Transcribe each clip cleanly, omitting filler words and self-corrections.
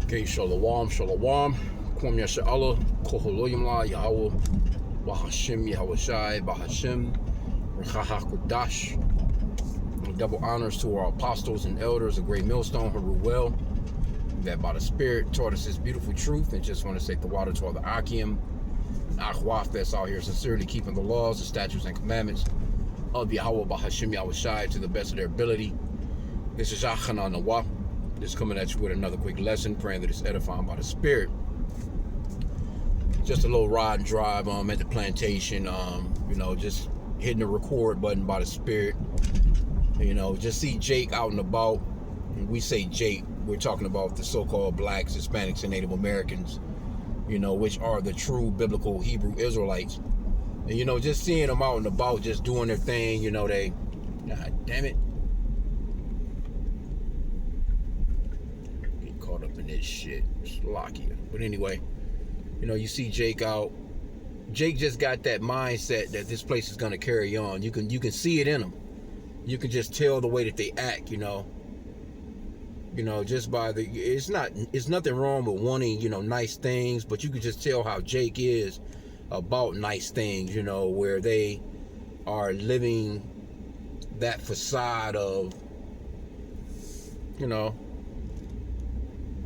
Okay, shalom, shalom. Kwam Yasha Allah, Koholoyim La, Yahweh, Bahashim, Yahweh Shai, Bahashim, Rechaha Kodash. Double honors to our apostles and elders, a great millstone, Haruel, that by the Spirit taught us this beautiful truth. And just want to say the water to all the H.I.M, Akhwaf that's out here sincerely keeping the laws, the statutes, and commandments of Yahweh, Bahashim, Yahweh Shai to the best of their ability. This is Achana Nawah. Just coming at you with another quick lesson, praying that it's edifying by the Spirit. Just a little ride and drive at the plantation, just hitting the record button by the Spirit. Just see Jake out and about. And we say Jake, we're talking about the so-called blacks, Hispanics, and Native Americans, which are the true biblical Hebrew Israelites. And, just seeing them out and about, just doing their thing, they, God damn it. Caught up in this shit. Slovakia. But anyway, you see Jake out. Jake just got that mindset that this place is gonna carry on. You can see it in them. You can just tell the way that they act, just by it's nothing wrong with wanting, nice things, but you can just tell how Jake is about nice things, where they are living that facade of,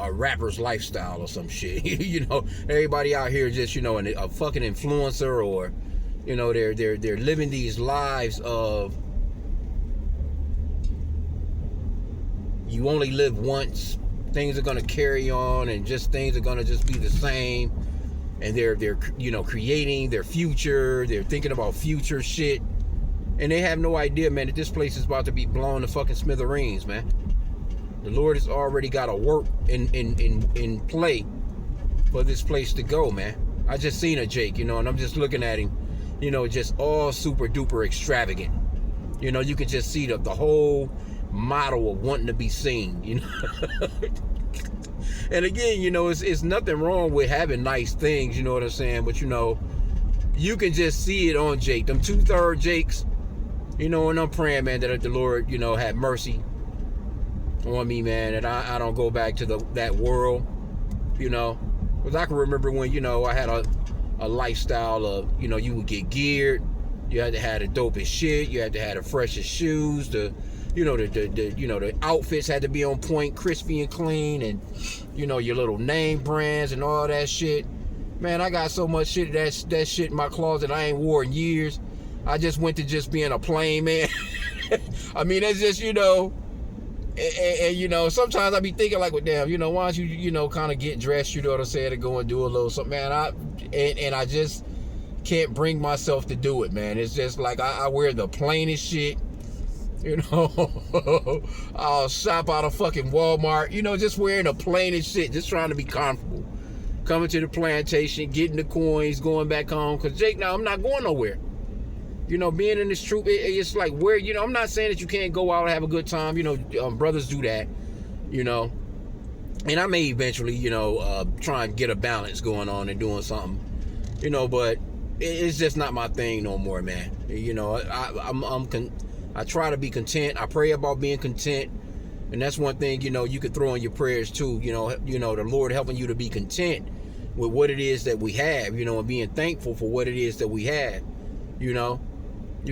a rapper's lifestyle or some shit. Everybody out here just, a fucking influencer, or, they're living these lives of you only live once, things are gonna carry on, and just things are gonna just be the same, and they're creating their future, they're thinking about future shit, and they have no idea, man, that this place is about to be blown to fucking smithereens, man. The Lord has already got a work in play for this place to go, man. I just seen a Jake, and I'm just looking at him, just all super duper extravagant. You can just see the whole model of wanting to be seen, And again, it's nothing wrong with having nice things, you know what I'm saying? But, you can just see it on Jake. Them 2/3 Jakes, and I'm praying, man, that the Lord, have mercy on me, man, and I don't go back to that world, because I can remember when, I had a lifestyle of, you would get geared, you had to have the dopest shit, you had to have the freshest shoes, the outfits had to be on point, crispy and clean, and your little name brands and all that shit. Man, I got so much shit, that shit in my closet I ain't wore in years. I just went to just being a plain man. I mean, that's just, and sometimes I be thinking like, well, damn, why don't you, kind of get dressed, what I'm saying, to go and do a little something, man. I just can't bring myself to do it, man. It's just like I wear the plainest shit, I'll shop out of fucking Walmart, just wearing the plainest shit, just trying to be comfortable. Coming to the plantation, getting the coins, going back home, because Jake, now I'm not going nowhere. Being in this troop, it's like where, I'm not saying that you can't go out and have a good time. Brothers do that, and I may eventually, try and get a balance going on and doing something, but it's just not my thing no more, man. I try to be content. I pray about being content, and that's one thing, you could throw in your prayers too. The Lord helping you to be content with what it is that we have, and being thankful for what it is that we have, You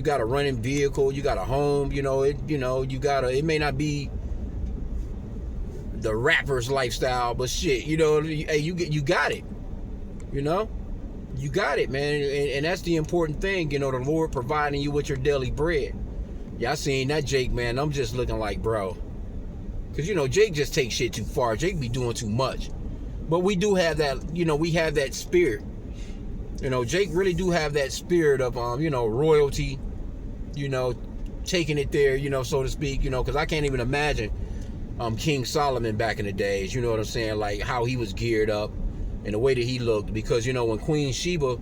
got a running vehicle, you got a home, it may not be the rapper's lifestyle, but shit, hey, you got it, you got it, man, and that's the important thing, the Lord providing you with your daily bread. Y'all seen that Jake, man, I'm just looking like, bro, because, Jake just takes shit too far. Jake be doing too much, but we do have that, we have that spirit. Jake really do have that spirit of, royalty, taking it there, so to speak, because I can't even imagine King Solomon back in the days, you know what I'm saying, like how he was geared up and the way that he looked, because, when Queen Sheba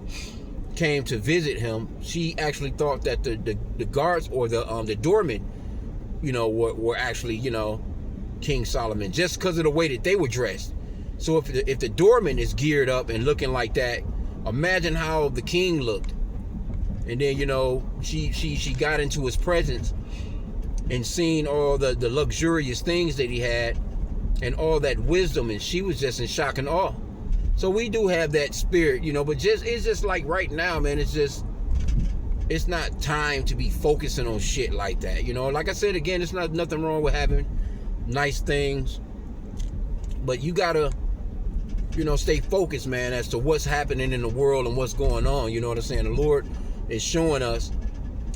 came to visit him, she actually thought that the guards or the doormen, were actually, King Solomon, just because of the way that they were dressed. So if the doorman is geared up and looking like that, imagine how the king looked. And then, she got into his presence and seen all the luxurious things that he had. and all that wisdom, and she was just in shock and awe. So we do have that spirit, but it's just like right now, man, it's not time to be focusing on shit like that. Like I said again, it's not nothing wrong with having nice things, but you gotta stay focused, man, as to what's happening in the world and what's going on. You know what I'm saying? The Lord is showing us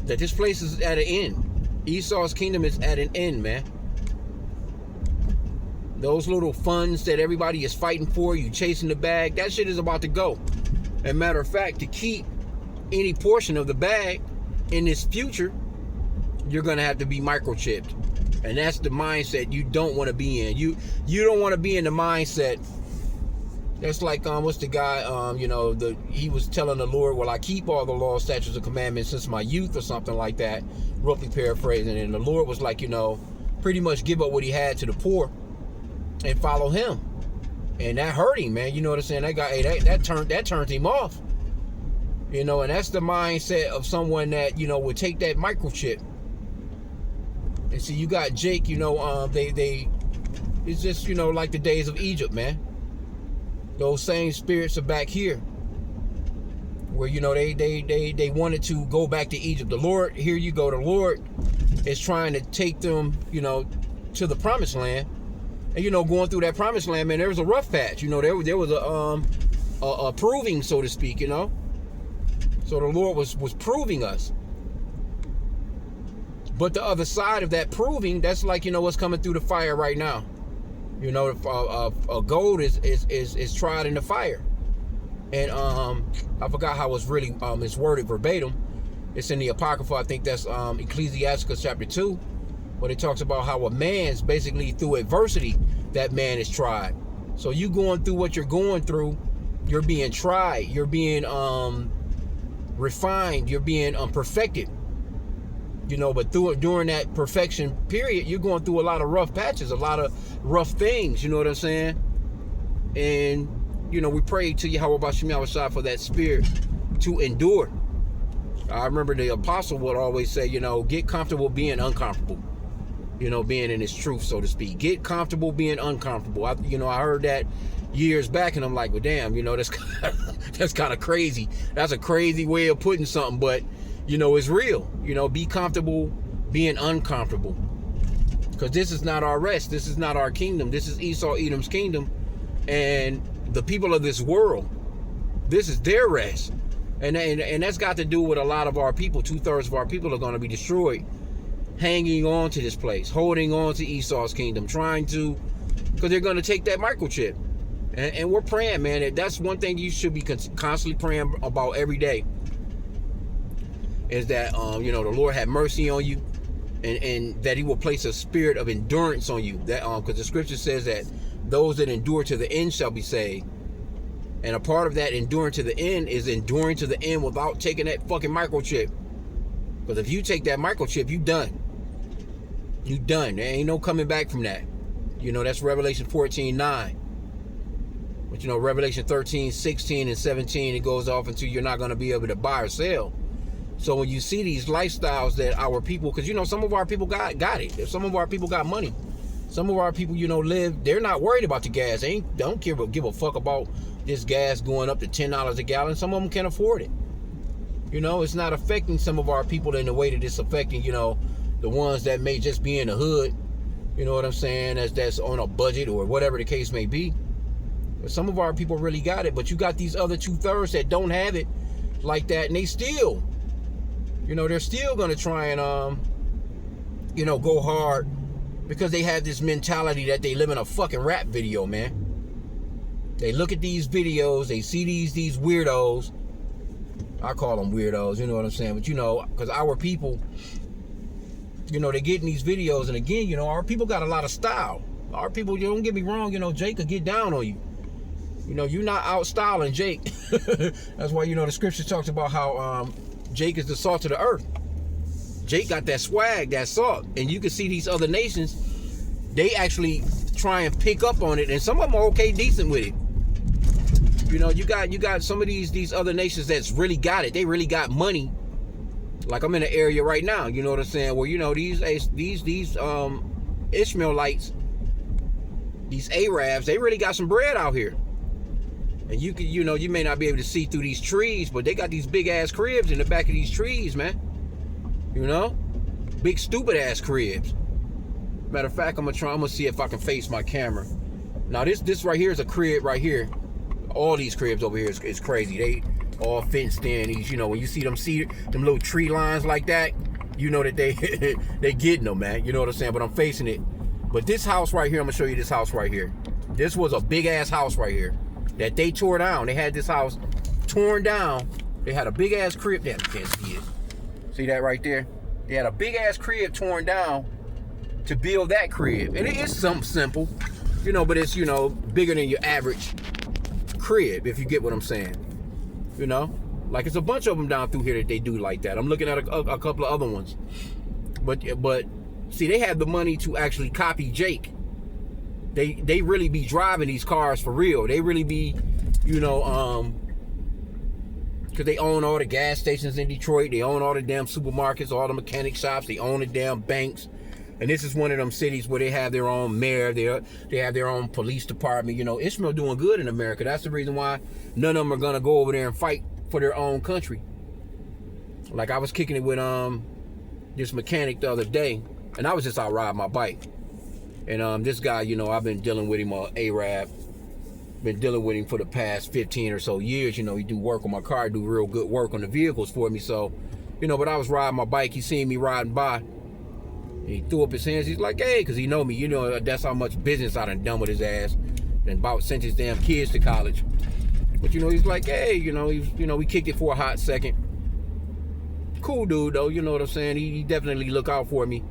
that this place is at an end. Esau's kingdom is at an end, man. Those little funds that everybody is fighting for, you chasing the bag, that shit is about to go. And matter of fact, to keep any portion of the bag in this future, you're gonna have to be microchipped. And that's the mindset you don't want to be in. You don't want to be in the mindset. That's like what's the guy? He was telling the Lord, "Well, I keep all the law, statutes, and commandments since my youth," or something like that, roughly paraphrasing. And the Lord was like, pretty much give up what he had to the poor and follow him. And that hurt him, man. You know what I'm saying? That guy, that turned him off. And that's the mindset of someone that would take that microchip. And see, you got Jake. It's just like the days of Egypt, man. Those same spirits are back here, where they wanted to go back to Egypt. The Lord, here you go. The Lord is trying to take them, to the promised land, and going through that promised land, man, there was a rough patch. There was a proving, so to speak. So the Lord was proving us. But the other side of that proving, that's like what's coming through the fire right now. Gold is tried in the fire. And I forgot how it's really it's worded verbatim. It's in the Apocrypha. I think that's Ecclesiastes chapter 2, but it talks about how a man's basically through adversity, that man is tried. So you going through what you're going through, you're being tried, you're being refined, you're being perfected. But during that perfection period, you're going through a lot of rough patches, a lot of rough things, you know what I'm saying? And, we pray to Yahweh Bashim for that spirit to endure. I remember the apostle would always say, get comfortable being uncomfortable, being in his truth, so to speak. Get comfortable being uncomfortable. I heard that years back, and I'm like, well, damn, that's that's kind of crazy. That's a crazy way of putting something, but it's real. Be comfortable being uncomfortable, because this is not our rest. This is not our kingdom. This is Esau Edom's kingdom, and the people of this world, this is their rest. And that's got to do with a lot of our people. 2/3 of our people are going to be destroyed, hanging on to this place, holding on to Esau's kingdom, because they're going to take that microchip. And we're praying, man. That's one thing you should be constantly praying about every day, is that the Lord have mercy on you, and that he will place a spirit of endurance on you. That because the scripture says that those that endure to the end shall be saved. And a part of that enduring to the end is enduring to the end without taking that fucking microchip. Because if you take that microchip, you done. You done. There ain't no coming back from that. That's Revelation 14:9. But Revelation 13, 16, and 17, it goes off into you're not going to be able to buy or sell. So when you see these lifestyles that our people, because some of our people got it. Some of our people got money. Some of our people, live, they're not worried about the gas. They don't give a fuck about this gas going up to $10 a gallon. Some of them can't afford it. It's not affecting some of our people in the way that it's affecting, the ones that may just be in the hood. You know what I'm saying? That's on a budget or whatever the case may be. But some of our people really got it. But you got these other 2/3 that don't have it like that, and they still, they're still gonna try and go hard, because they have this mentality that they live in a fucking rap video, man. They look at these videos, they see these weirdos. I call them weirdos, you know what I'm saying? But because our people, they get in these videos, and again, our people got a lot of style. Our people, don't get me wrong, Jake could get down on you. You're not out styling Jake. That's why, the scripture talks about how Jake is the salt of the earth. Jake got that swag, that salt. And you can see these other nations, they actually try and pick up on it. And some of them are okay, decent with it. You got some of these other nations that's really got it. They really got money. Like I'm in an area right now, you know what I'm saying? Where, these Ishmaelites, these Arabs, they really got some bread out here. And you can, you may not be able to see through these trees, but they got these big ass cribs in the back of these trees, man. Big stupid ass cribs. Matter of fact, I'm gonna see if I can face my camera. Now this right here is a crib right here. All these cribs over here is crazy. They all fenced in. These, when you see them little tree lines like that, you know that they they getting them, man. You know what I'm saying? But I'm facing it. But this house right here, I'm gonna show you this house right here. This was a big ass house right here that they tore down. They had this house torn down. They had a big ass crib. Damn, you can't see it. See that right there? They had a big ass crib torn down to build that crib. And it is something simple, but it's, bigger than your average crib, if you get what I'm saying. Like it's a bunch of them down through here that they do like that. I'm looking at a couple of other ones. But see, they have the money to actually copy Jake. They really be driving these cars for real. They really be, because they own all the gas stations in Detroit. They own all the damn supermarkets, all the mechanic shops. They own the damn banks. And this is one of them cities where they have their own mayor. They have their own police department. Ishmael doing good in America. That's the reason why none of them are going to go over there and fight for their own country. Like I was kicking it with this mechanic the other day. And I was just out riding my bike. And this guy, I've been dealing with him, Arab. Been dealing with him for the past 15 or so years. He do work on my car, do real good work on the vehicles for me. So, but I was riding my bike. He seen me riding by. He threw up his hands. He's like, hey, because he know me. That's how much business I done with his ass. And about sent his damn kids to college. But, he's like, hey, we kicked it for a hot second. Cool dude, though. You know what I'm saying? He definitely look out for me.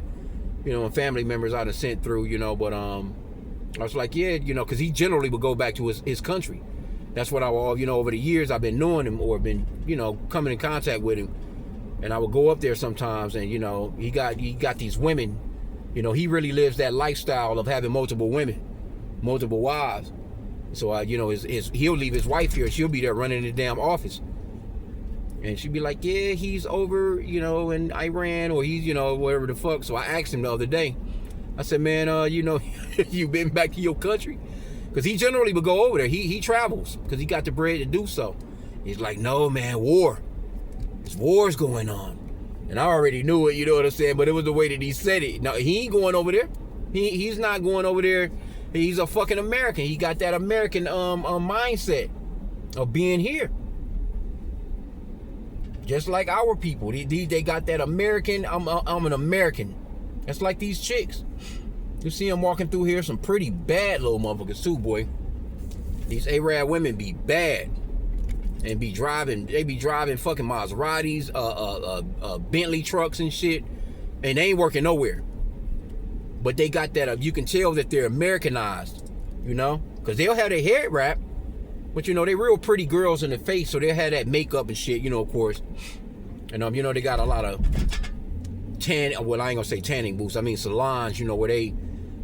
And family members I done sent through, but I was like, yeah, because he generally would go back to his country. That's what over the years I've been knowing him or been, coming in contact with him. And I would go up there sometimes and, he got these women, he really lives that lifestyle of having multiple women, multiple wives. So, he'll leave his wife here. She'll be there running the damn office. And she'd be like, yeah, he's over, in Iran or he's, whatever the fuck. So I asked him the other day. I said, man, you been back to your country? Because he generally would go over there. He travels because he got the bread to do so. He's like, no, man, war. There's wars going on. And I already knew it, you know what I'm saying? But it was the way that he said it. No, he ain't going over there. He's not going over there. He's a fucking American. He got that American mindset of being here. Just like our people. They got that American, I'm an American. That's like these chicks. You see them walking through here, some pretty bad little motherfuckers too, boy. These Arab women be bad. And they be driving fucking Maseratis, Bentley trucks and shit. And they ain't working nowhere. But they got that, you can tell that they're Americanized, because they'll have their hair wrapped. But, they real pretty girls in the face, so they'll have that makeup and shit, of course. And, they got a lot of I ain't gonna say tanning booths. I mean salons, where they,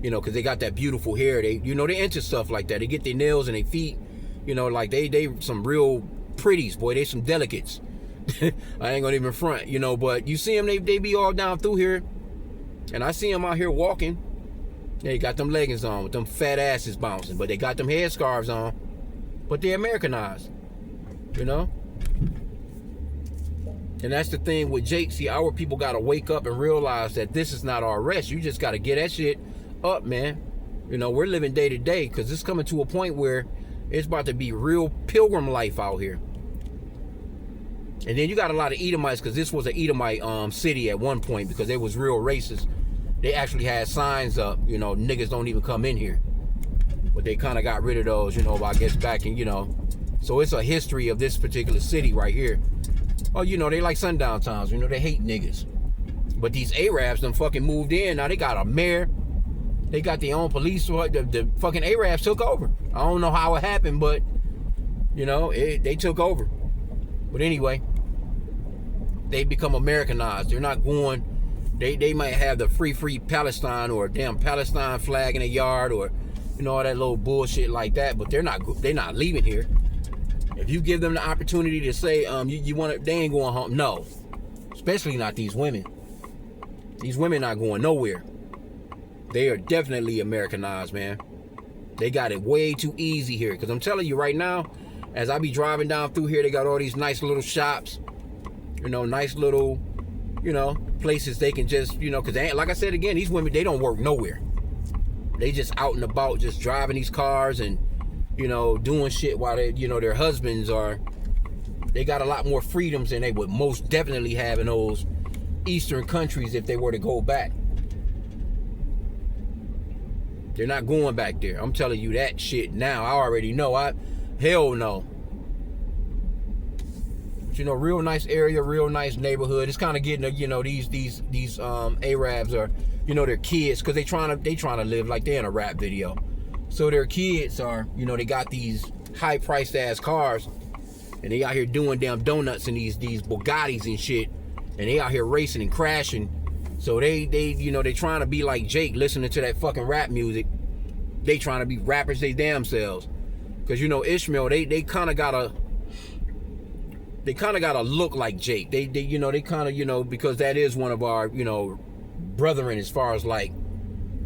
because they got that beautiful hair. They, they into stuff like that. They get their nails and their feet, like they some real pretties, boy. They some delicates. I ain't gonna even front, but you see them, they be all down through here. And I see them out here walking. They got them leggings on with them fat asses bouncing, but they got them headscarves on. But they're Americanized, And that's the thing with Jake. See, our people got to wake up and realize that this is not our rest. You just got to get that shit up, man. We're living day to day because it's coming to a point where it's about to be real pilgrim life out here. And then you got a lot of Edomites because this was an Edomite city at one point because they was real racist. They actually had signs up, niggas don't even come in here. But they kind of got rid of those, I guess back in, So it's a history of this particular city right here. Oh, they like sundown towns, they hate niggas. But these Arabs done fucking moved in. Now they got a mayor. They got their own police. The fucking Arabs took over. I don't know how it happened, but, they took over. But anyway, they become Americanized. They're not going, they might have the free Palestine or a damn Palestine flag in a yard or, all that little bullshit like that, but they're not leaving here. If you give them the opportunity to say, you want it, they ain't going home. No, especially not these women. These women not going nowhere. They are definitely Americanized, man. They got it way too easy here. Because I'm telling you right now, as I be driving down through here, they got all these nice little shops, you know, nice little, you know, places they can just, you know, because like I said again, these women, they don't work nowhere. They just out and about, just driving these cars and, you know, doing shit while they, you know, their husbands are, they got a lot more freedoms than they would most definitely have in those Eastern countries if they were to go back. They're not going back there. I'm telling you that shit now. I already know. Hell no. But, you know, real nice area, real nice neighborhood. It's kind of getting, you know, these Arabs are, you know, their kids, because they trying to live like they're in a rap video. So their kids are, you know, they got these high priced ass cars, and they out here doing damn donuts in these Bugattis and shit, and they out here racing and crashing. So they you know, they trying to be like Jake, listening to that fucking rap music. They trying to be rappers they damn selves. Cause you know, Ishmael, they kind of gotta look like Jake. They you know, they kind of, you know, because that is one of our, you know, brethren as far as like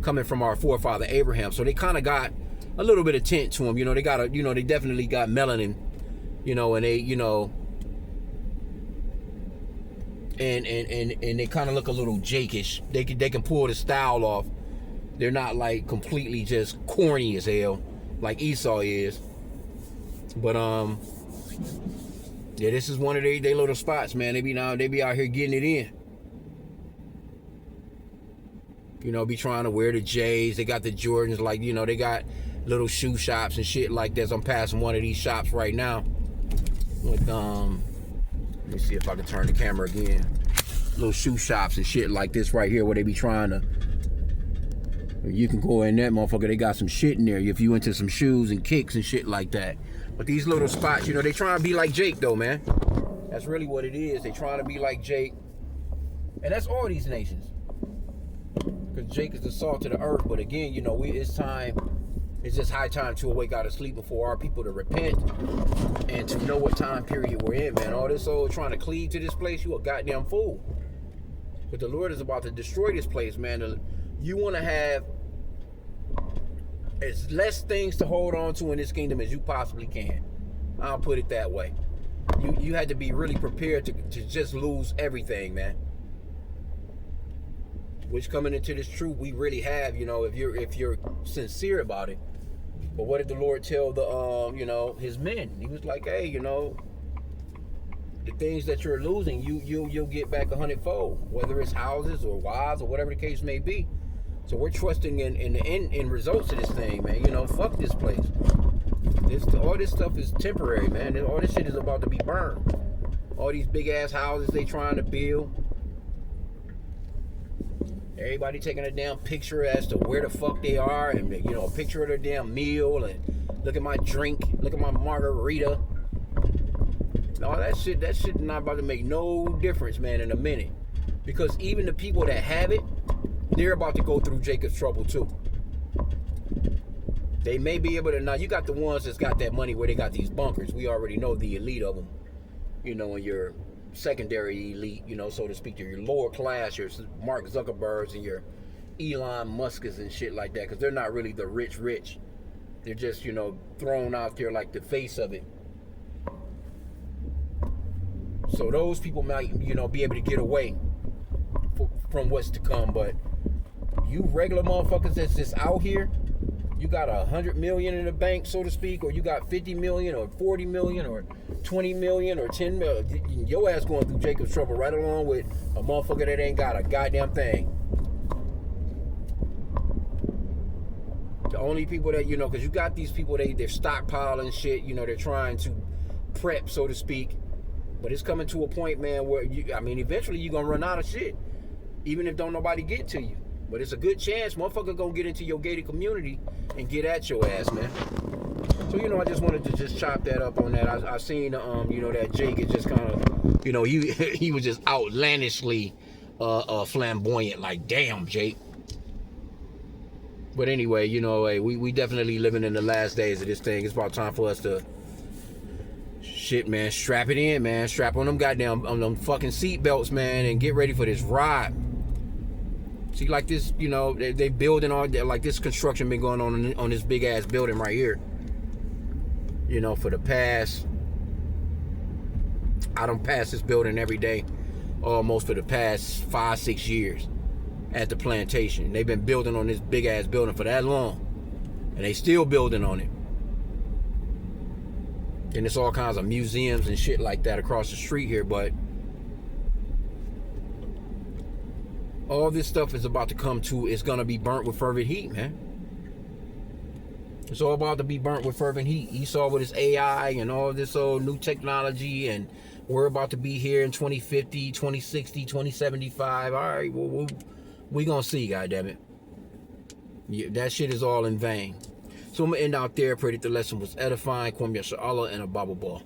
coming from our forefather Abraham. So they kind of got a little bit of tint to them. You know, they got you know, they definitely got melanin. You know, and they, you know, and they kind of look a little Jake-ish. They can pull the style off. They're not like completely just corny as hell like Esau is. But yeah, this is one of their little spots, man. They be out here getting it in. You know, be trying to wear the J's. They got the Jordans, like, you know, they got little shoe shops and shit like this. I'm passing one of these shops right now. With let me see if I can turn the camera again. Little shoe shops and shit like this right here, where they be trying to, you can go in that motherfucker, they got some shit in there if you into some shoes and kicks and shit like that. But these little spots, you know, they trying to be like Jake though, man. That's really what it is. They trying to be like Jake. And that's all these nations. Because Jake is the salt of the earth. But again, you know, it's just high time to awake out of sleep before our people to repent and to know what time period we're in, man. All this old trying to cleave to this place, you a goddamn fool. But the Lord is about to destroy this place, man. You want to have as less things to hold on to in this kingdom as you possibly can. I'll put it that way. You had to be really prepared to just lose everything, man. Which, coming into this truth, we really have, you know, if you're sincere about it. But what did the Lord tell the you know, his men? He was like, hey, you know, the things that you're losing, you'll get back 100-fold, whether it's houses or wives or whatever the case may be. So we're trusting in the end results of this thing, man. You know, fuck this place. All this stuff is temporary, man. All this shit is about to be burned. All these big ass houses they trying to build. Everybody taking a damn picture as to where the fuck they are, and, you know, a picture of their damn meal, and look at my drink, look at my margarita. All that shit not about to make no difference, man, in a minute. Because even the people that have it, they're about to go through Jacob's trouble too. They may be able to, now you got the ones that's got that money where they got these bunkers. We already know the elite of them, you know, and your secondary elite, you know, so to speak, your lower class, your Mark Zuckerbergs and your Elon Musks and shit like that, because they're not really the rich. They're just, you know, thrown out there like the face of it. So those people might, you know, be able to get away from what's to come. But you regular motherfuckers that's just out here, you got 100 million in the bank, so to speak, or you got 50 million or 40 million or 20 million or 10 million. Your ass going through Jacob's trouble right along with a motherfucker that ain't got a goddamn thing. The only people that, you know, because you got these people, they're stockpiling shit, you know, they're trying to prep, so to speak. But it's coming to a point, man, where, eventually you're going to run out of shit, even if don't nobody get to you. But it's a good chance motherfucker gonna get into your gated community and get at your ass, man. So, you know, I just wanted to just chop that up on that. I seen, you know, that Jake is just kind of, you know, he was just outlandishly flamboyant. Like, damn, Jake. But anyway, you know, hey, we definitely living in the last days of this thing. It's about time for us to, shit, man, strap it in, man. Strap on them goddamn, on them fucking seat belts, man, and get ready for this ride. See, like this, you know, they building on, like this construction been going on this big ass building right here. You know, for the past, I don't pass this building every day, almost for the past 5-6 years at the plantation. They've been building on this big ass building for that long, and they still building on it. And it's all kinds of museums and shit like that across the street here, but all this stuff is about to come to, it's gonna be burnt with fervent heat, man. It's all about to be burnt with fervent heat. You saw with this AI and all this old new technology, and we're about to be here in 2050, 2060, 2075. All right, we gonna see, goddammit. Yeah, that shit is all in vain. So I'm gonna end out there. Pray that the lesson was edifying. Kwam Yasha Allah and a Bible ball.